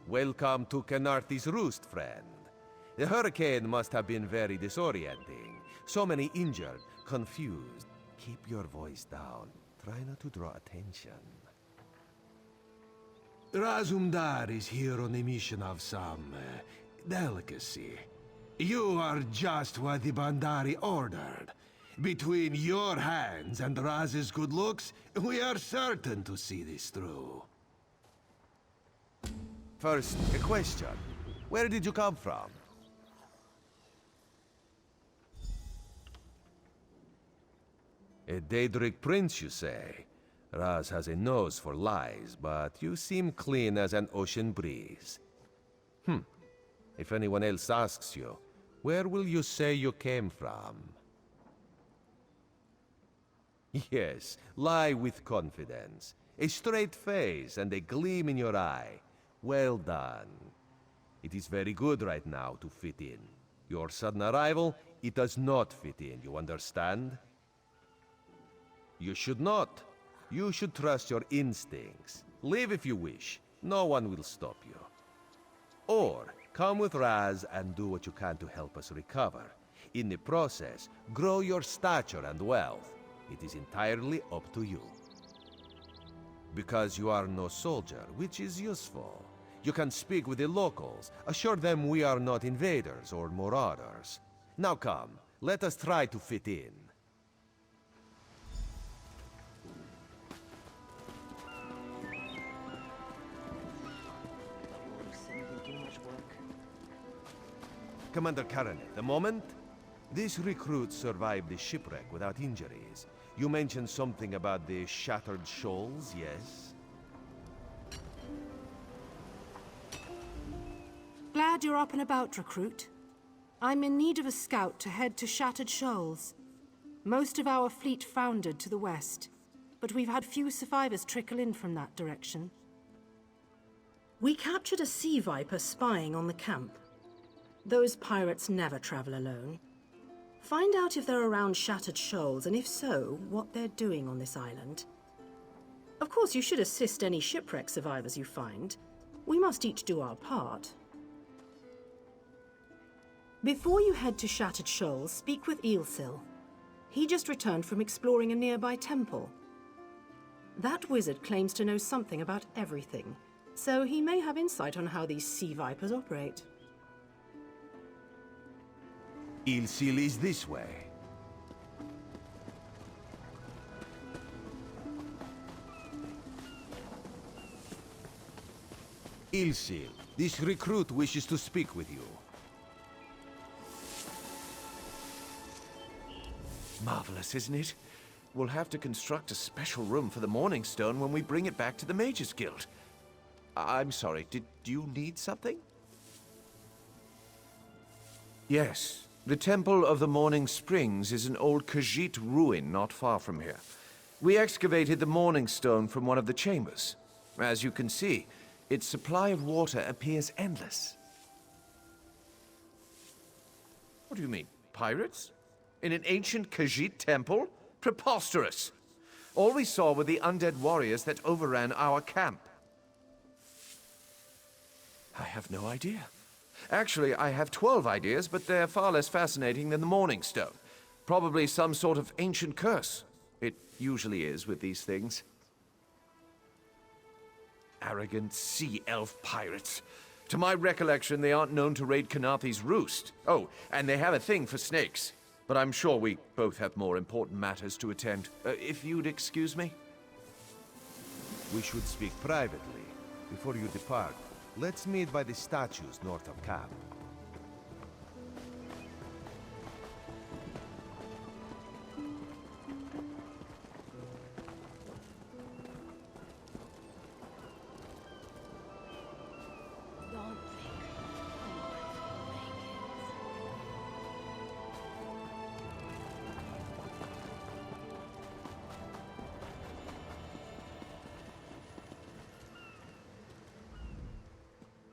Welcome to Khenarthi's Roost, friend. The hurricane must have been very disorienting. So many injured, confused. Keep your voice down. Try not to draw attention. Razum-dar is here on a mission of some delicacy. You are just what the Bandari ordered. Between your hands and Raz's good looks, we are certain to see this through. First, a question. Where did you come from? A Daedric prince, you say? Raz has a nose for lies, but you seem clean as an ocean breeze. If anyone else asks you, where will you say you came from? Yes, lie with confidence. A straight face and a gleam in your eye. Well done. It is very good right now to fit in. Your sudden arrival, it does not fit in, you understand? You should not. You should trust your instincts. Leave if you wish. No one will stop you. Or, come with Raz and do what you can to help us recover. In the process, grow your stature and wealth. It is entirely up to you. Because you are no soldier, which is useful. You can speak with the locals, assure them we are not invaders or marauders. Now come, let us try to fit in. Commander Karinith, a moment? This recruit survived the shipwreck without injuries. You mentioned something about the shattered shoals, yes? Glad you're up and about, recruit. I'm in need of a scout to head to Shattered Shoals. Most of our fleet foundered to the west, but we've had few survivors trickle in from that direction. We captured a sea viper spying on the camp. Those pirates never travel alone. Find out if they're around Shattered Shoals, and if so, what they're doing on this island. Of course, you should assist any shipwreck survivors you find. We must each do our part. Before you head to Shattered Shoals, speak with Eelsil. He just returned from exploring a nearby temple. That wizard claims to know something about everything, so he may have insight on how these sea vipers operate. Eelsil is this way. Eelsil, this recruit wishes to speak with you. Marvelous, isn't it? We'll have to construct a special room for the Morning Stone when we bring it back to the Mages Guild. I'm sorry, did you need something? Yes. The Temple of the Morning Springs is an old Khajiit ruin not far from here. We excavated the Morning Stone from one of the chambers. As you can see, its supply of water appears endless. What do you mean, pirates? In an ancient Khajiit temple? Preposterous! All we saw were the undead warriors that overran our camp. I have no idea. Actually, I have 12 ideas, but they're far less fascinating than the Morning Stone. Probably some sort of ancient curse. It usually is with these things. Arrogant sea elf pirates. To my recollection, they aren't known to raid Khenarthi's Roost. Oh, and they have a thing for snakes. But I'm sure we both have more important matters to attend. If you'd excuse me? We should speak privately. Before you depart, let's meet by the statues north of camp.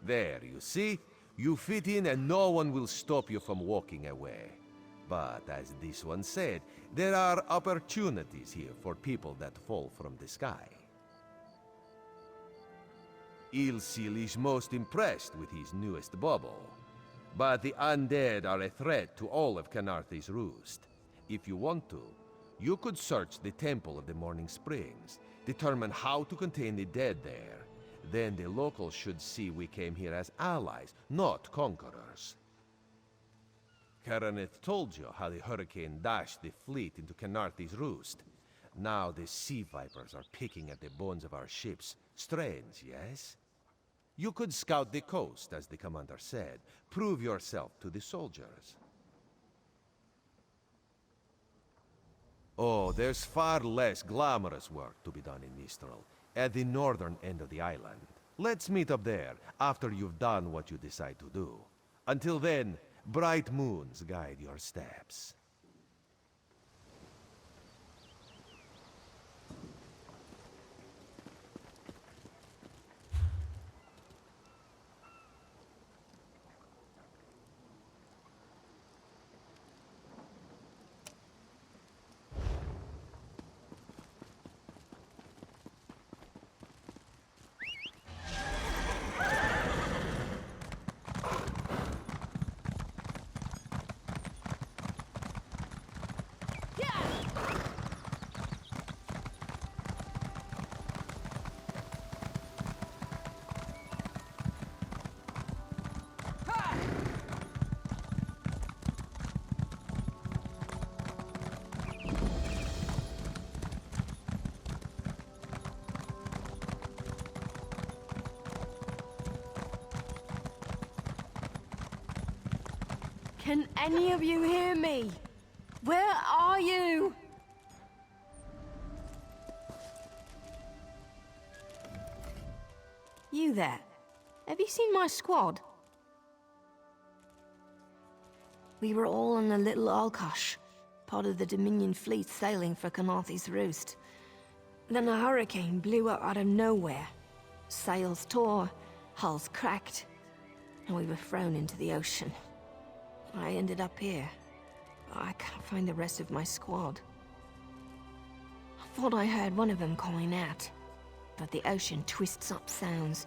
There, you see? You fit in and no one will stop you from walking away. But as this one said, there are opportunities here for people that fall from the sky. Ilsil is most impressed with his newest bauble. But the undead are a threat to all of Khenarthi's Roost. If you want to, you could search the Temple of the Morning Springs, determine how to contain the dead there. Then the locals should see we came here as allies, not conquerors. Karinith told you how the hurricane dashed the fleet into Khenarthi's Roost. Now the sea vipers are picking at the bones of our ships. Strange, yes? You could scout the coast, as the commander said. Prove yourself to the soldiers. Oh, there's far less glamorous work to be done in Mistral, at the northern end of the island. Let's meet up there, after you've done what you decide to do. Until then, bright moons guide your steps. Can any of you hear me? Where are you? You there. Have you seen my squad? We were all on a little Alkosh, part of the Dominion fleet sailing for Khenarthi's Roost. Then a hurricane blew up out of nowhere. Sails tore, hulls cracked, and we were thrown into the ocean. I ended up here. I can't find the rest of my squad. I thought I heard one of them calling out, but the ocean twists up sounds.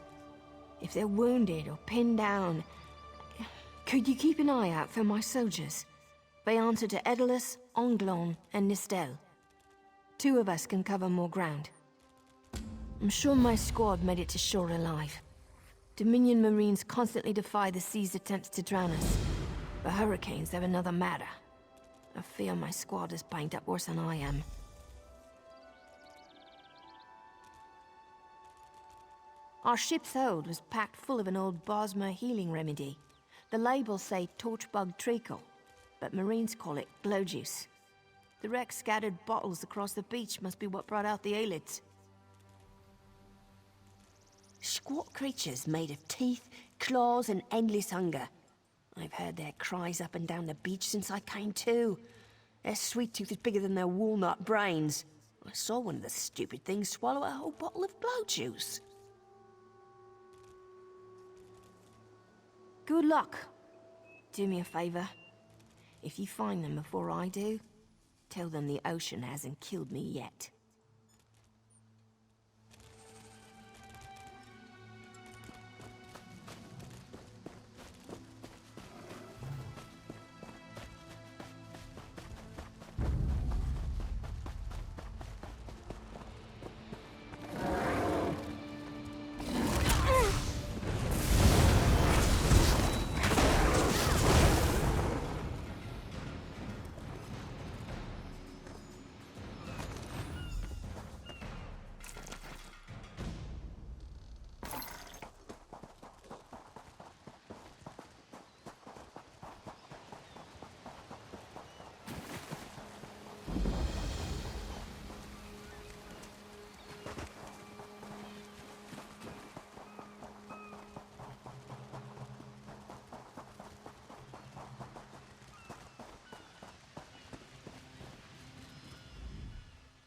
If they're wounded or pinned down, could you keep an eye out for my soldiers? They answer to Edalus, Onglon, and Nistel. 2 of us can cover more ground. I'm sure my squad made it to shore alive. Dominion Marines constantly defy the sea's attempts to drown us. The hurricanes are another matter. I fear my squad is banged up worse than I am. Our ship's hold was packed full of an old Bosmer healing remedy. The labels say torchbug treacle, but Marines call it glow juice. The wreck scattered bottles across the beach must be what brought out the aelids. Squat creatures made of teeth, claws, and endless hunger. I've heard their cries up and down the beach since I came to. Their sweet tooth is bigger than their walnut brains. I saw one of the stupid things swallow a whole bottle of glow juice. Good luck. Do me a favor. If you find them before I do, tell them the ocean hasn't killed me yet.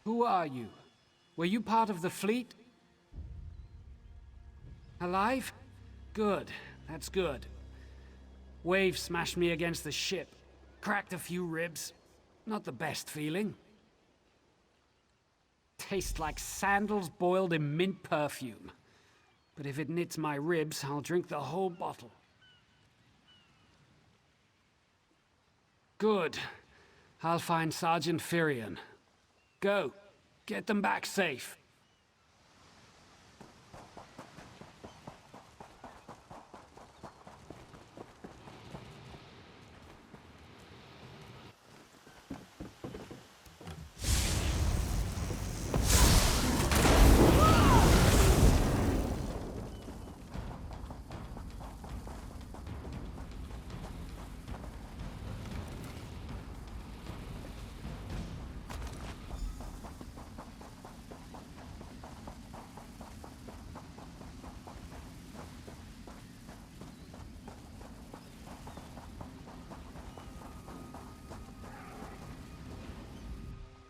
Who are you? Were you part of the fleet? Alive? Good. That's good. Wave smashed me against the ship. Cracked a few ribs. Not the best feeling. Tastes like sandals boiled in mint perfume. But if it knits my ribs, I'll drink the whole bottle. Good. I'll find Sergeant Firion. Go. Get them back safe.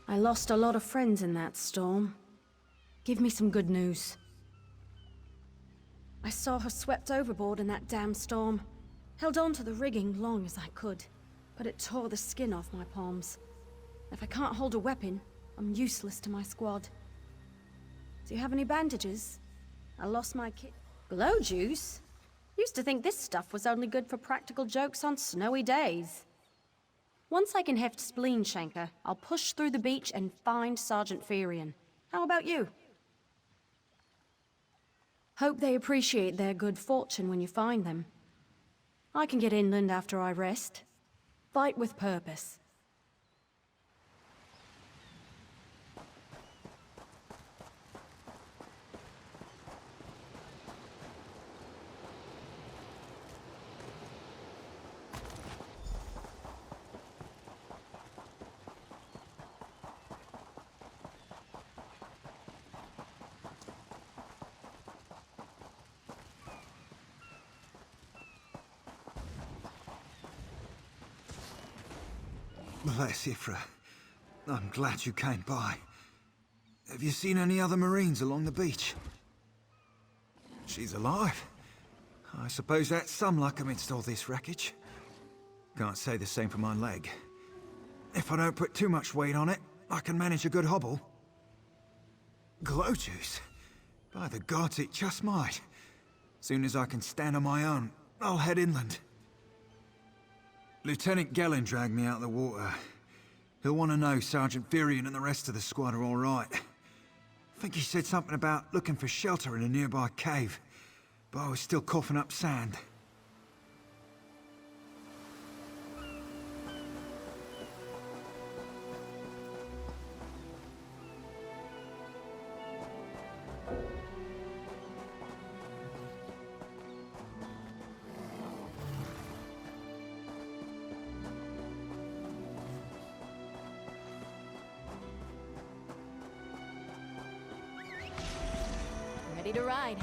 I lost a lot of friends in that storm. Give me some good news. I saw her swept overboard in that damn storm. Held on to the rigging long as I could, but it tore the skin off my palms. If I can't hold a weapon, I'm useless to my squad. Do you have any bandages? I lost my kit. Glow juice? Used to think this stuff was only good for practical jokes on snowy days. Once I can heft Spleen Shanker, I'll push through the beach and find Sergeant Firion. How about you? Hope they appreciate their good fortune when you find them. I can get inland after I rest. Fight with purpose. Bless Ifra. I'm glad you came by. Have you seen any other Marines along the beach? She's alive. I suppose that's some luck amidst all this wreckage. Can't say the same for my leg. If I don't put too much weight on it, I can manage a good hobble. Glow juice? By the gods, it just might. Soon as I can stand on my own, I'll head inland. Lieutenant Gelin dragged me out of the water. He'll want to know Sergeant Firion and the rest of the squad are all right. I think he said something about looking for shelter in a nearby cave, but I was still coughing up sand. Ready to ride.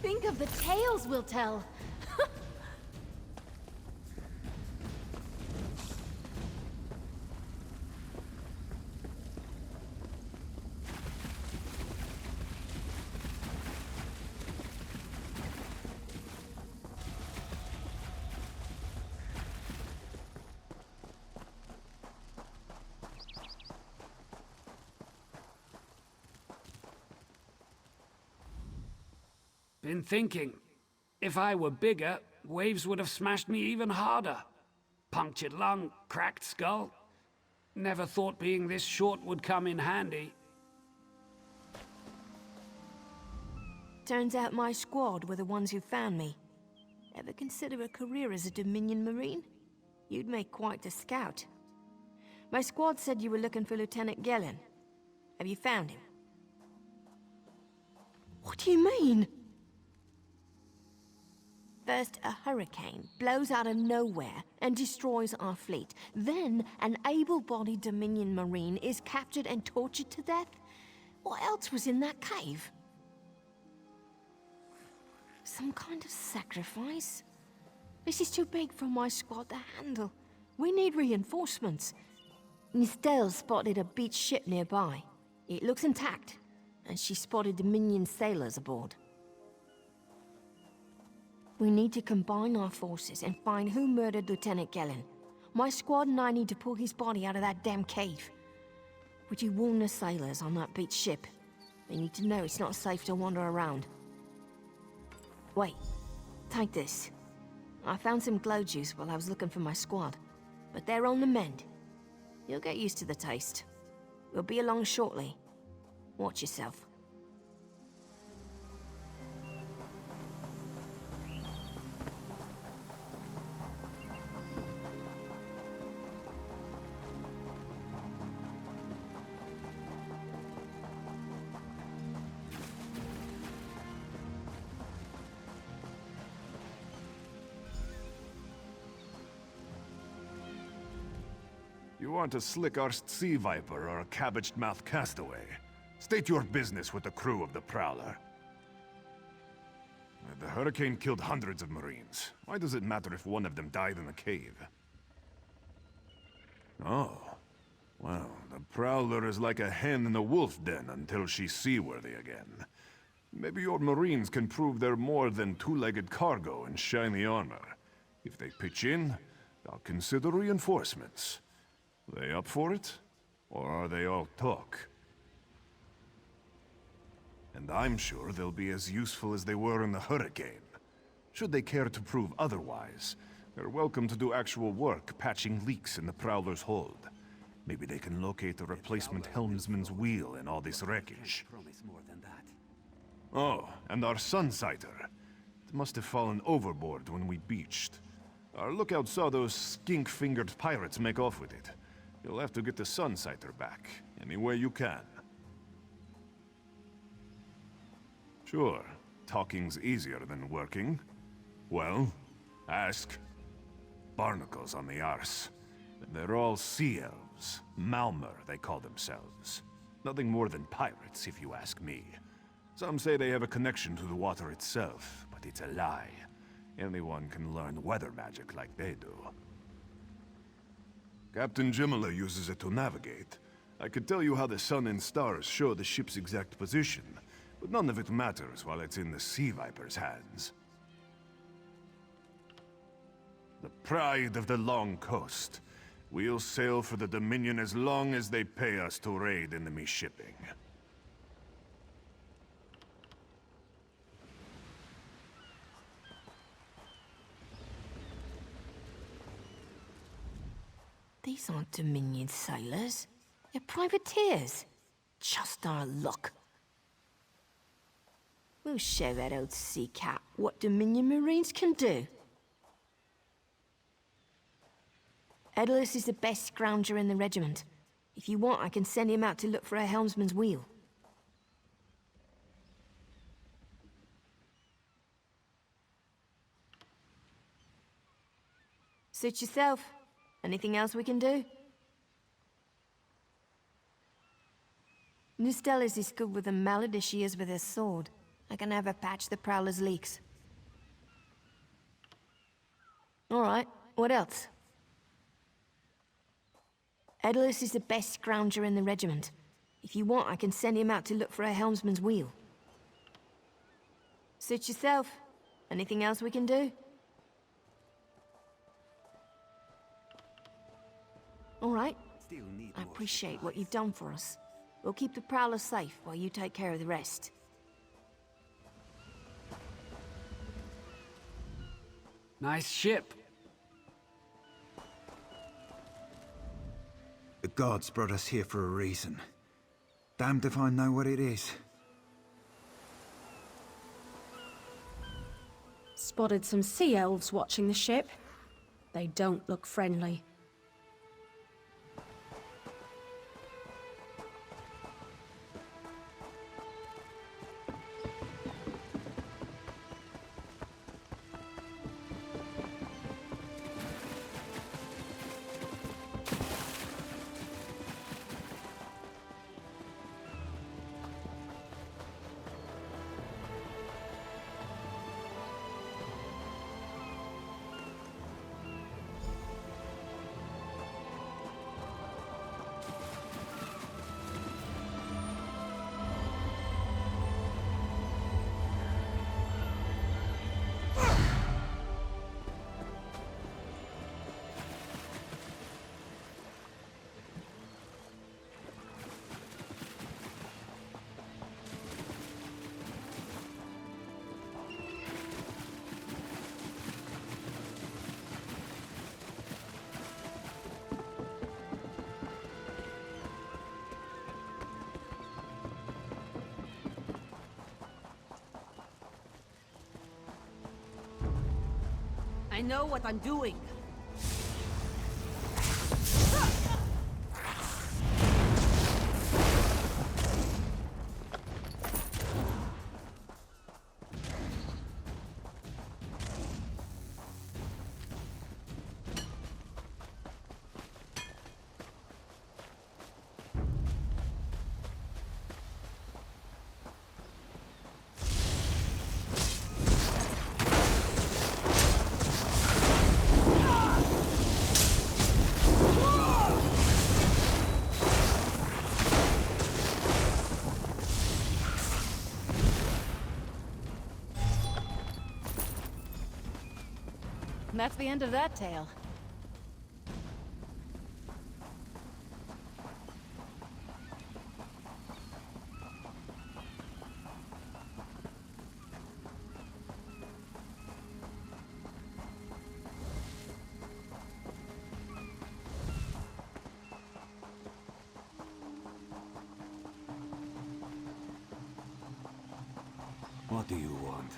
Think of the tales we'll tell. Been thinking. If I were bigger, waves would have smashed me even harder. Punctured lung, cracked skull. Never thought being this short would come in handy. Turns out my squad were the ones who found me. Ever consider a career as a Dominion Marine? You'd make quite a scout. My squad said you were looking for Lieutenant Gelin. Have you found him? What do you mean? First, a hurricane blows out of nowhere and destroys our fleet. Then, an able-bodied Dominion Marine is captured and tortured to death? What else was in that cave? Some kind of sacrifice? This is too big for my squad to handle. We need reinforcements. Nistel spotted a beached ship nearby. It looks intact, and she spotted Dominion sailors aboard. We need to combine our forces and find who murdered Lieutenant Gelin. My squad and I need to pull his body out of that damn cave. Would you warn the sailors on that beached ship? They need to know it's not safe to wander around. Wait, take this. I found some glow juice while I was looking for my squad, but they're on the mend. You'll get used to the taste. We'll be along shortly. Watch yourself. You aren't a slick-arsed sea viper or a cabbage-mouthed castaway. State your business with the crew of the Prowler. The hurricane killed hundreds of Marines. Why does it matter if one of them died in a cave? Oh. Well, the Prowler is like a hen in a wolf den until she's seaworthy again. Maybe your Marines can prove they're more than two-legged cargo and shiny armor. If they pitch in, I'll consider reinforcements. They up for it? Or are they all talk? And I'm sure they'll be as useful as they were in the hurricane. Should they care to prove otherwise, they're welcome to do actual work patching leaks in the Prowler's hold. Maybe they can locate a replacement helmsman's wheel in all this wreckage. Oh, and our Sunsighter. It must have fallen overboard when we beached. Our lookout saw those skink-fingered pirates make off with it. You'll have to get the Sunsighter back, any way you can. Sure, talking's easier than working. Well, ask. Barnacles on the arse. They're all sea elves. Malmer, they call themselves. Nothing more than pirates, if you ask me. Some say they have a connection to the water itself, but it's a lie. Anyone can learn weather magic like they do. Captain Jimila uses it to navigate. I could tell you how the sun and stars show the ship's exact position, but none of it matters while it's in the Sea Viper's hands. The pride of the long coast. We'll sail for the Dominion as long as they pay us to raid enemy shipping. These aren't Dominion sailors. They're privateers. Just our luck. We'll show that old sea cat what Dominion Marines can do. Edalus is the best scrounger in the regiment. If you want, I can send him out to look for a helmsman's wheel. Suit yourself. Anything else we can do? Nistel is as good with a mallet as she is with her sword. I can have her patch the Prowler's leaks. Alright, what else? Edalus is the best scrounger in the regiment. If you want, I can send him out to look for a helmsman's wheel. Suit yourself. Anything else we can do? All right. I appreciate what you've done for us. We'll keep the Prowler safe while you take care of the rest. Nice ship. gods brought us here for a reason. Damned if I know what it is. Spotted some sea elves watching the ship. They don't look friendly. I know what I'm doing. And that's the end of that tale. What do you want?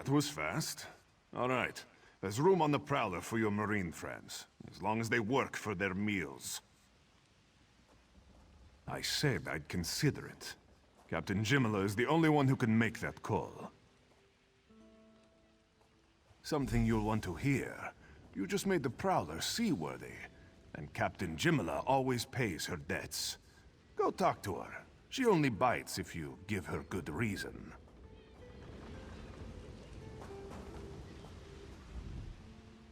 That was fast. All right. There's room on the Prowler for your Marine friends, as long as they work for their meals. I said I'd consider it. Captain Jimila is the only one who can make that call. Something you'll want to hear. You just made the Prowler seaworthy, and Captain Jimila always pays her debts. Go talk to her. She only bites if you give her good reason.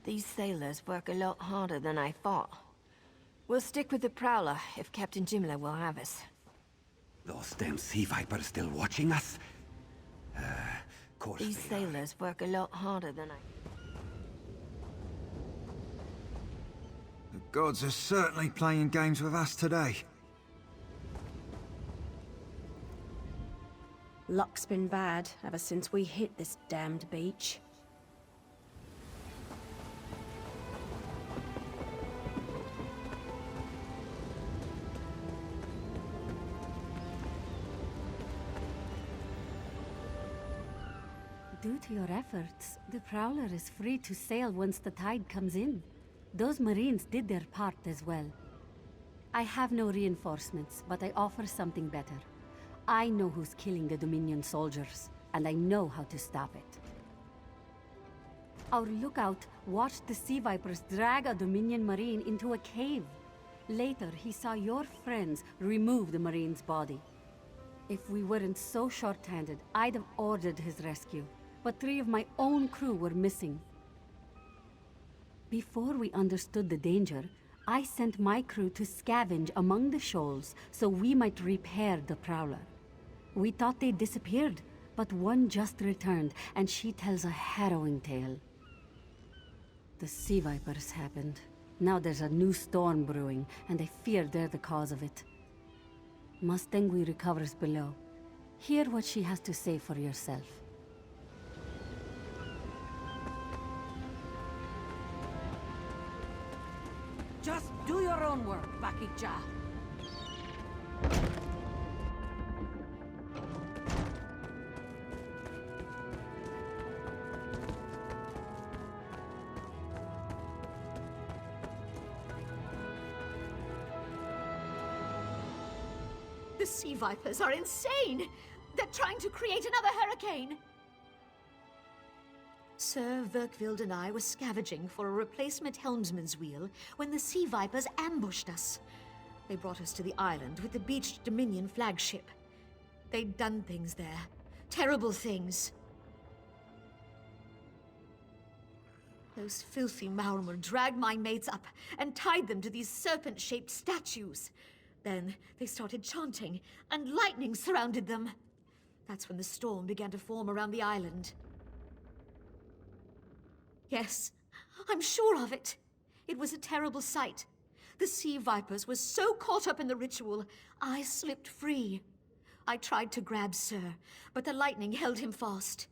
These sailors work a lot harder than I thought. We'll stick with the Prowler if Captain Jimila will have us. Those damn sea vipers still watching us? Course These sailors work a lot harder than I... The gods are certainly playing games with us today. Luck's been bad ever since we hit this damned beach. Due to your efforts, the Prowler is free to sail once the tide comes in. Those Marines did their part as well. I have no reinforcements, but I offer something better. I know who's killing the Dominion soldiers. and I know how to stop it. Our lookout watched the sea vipers drag a Dominion Marine into a cave. Later, he saw your friends remove the Marine's body. If we weren't so short-handed, I'd have ordered his rescue. But 3 of my own crew were missing. Before we understood the danger, I sent my crew to scavenge among the shoals so we might repair the Prowler. We thought they disappeared, but one just returned, and she tells a harrowing tale. The sea vipers happened. Now there's a new storm brewing, and I fear they're the cause of it. Mustangui recovers below. Hear what she has to say for yourself. Just do your own work, Bakija. The sea vipers are insane! They're trying to create another hurricane! Sir Verkvild and I were scavenging for a replacement helmsman's wheel when the sea vipers ambushed us. They brought us to the island with the beached Dominion flagship. They'd done things there. Terrible things. Those filthy Maormer dragged my mates up and tied them to these serpent-shaped statues. Then they started chanting, and lightning surrounded them. That's when the storm began to form around the island. Yes, I'm sure of it. It was a terrible sight. The sea vipers were so caught up in the ritual, I slipped free. I tried to grab Sir, but the lightning held him fast.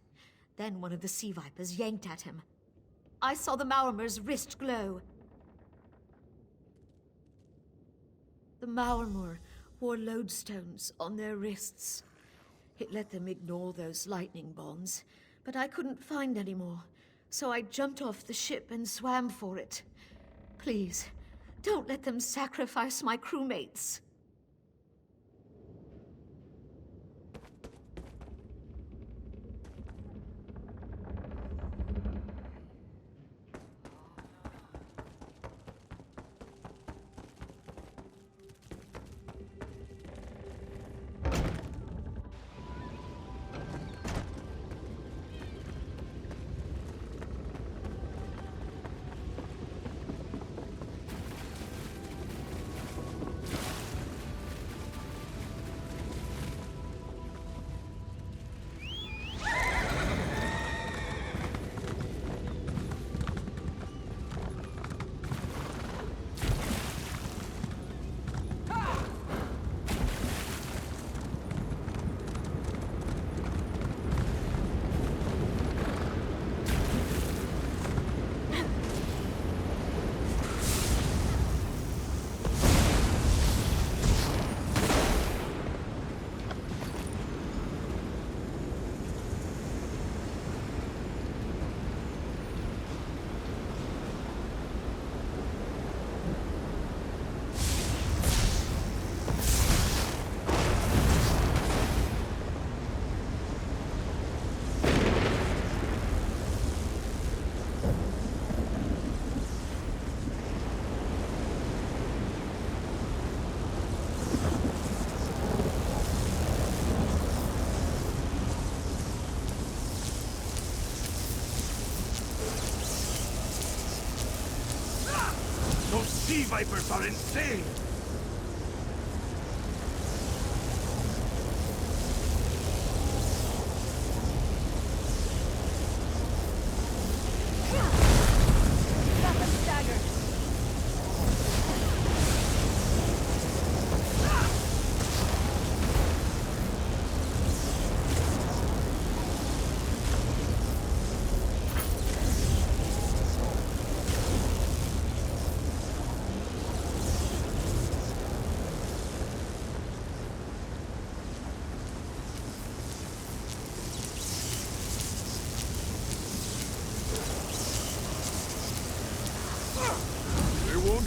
Then one of the sea vipers yanked at him. I saw the Maormer's wrist glow. The Maormer wore lodestones on their wrists. It let them ignore those lightning bonds, but I couldn't find any more, so I jumped off the ship and swam for it. Please, don't let them sacrifice my crewmates. Sea vipers are insane!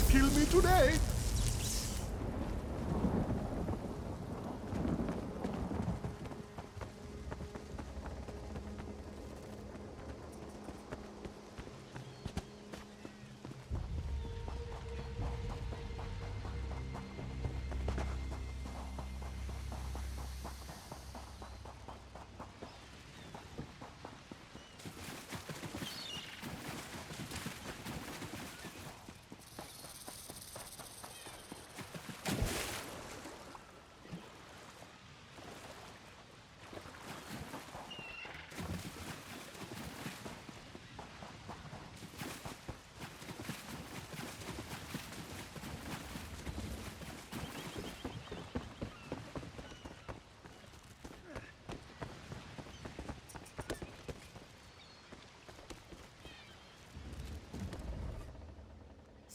Kill me today!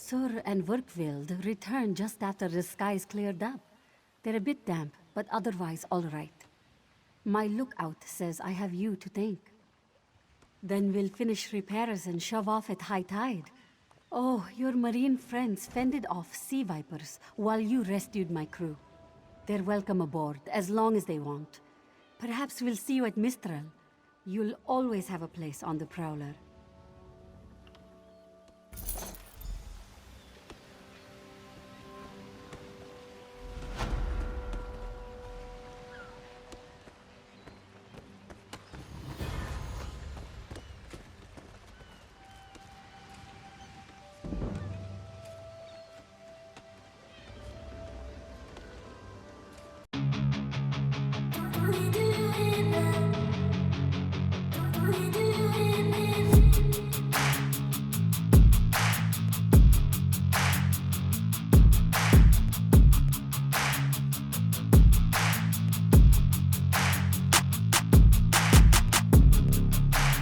Sur and Werkwild returned just after the skies cleared up. They're a bit damp, but otherwise all right. My lookout says I have you to thank. Then we'll finish repairs and shove off at high tide. Oh, your marine friends fended off sea vipers while you rescued my crew. They're welcome aboard, as long as they want. Perhaps we'll see you at Mistral. You'll always have a place on the Prowler.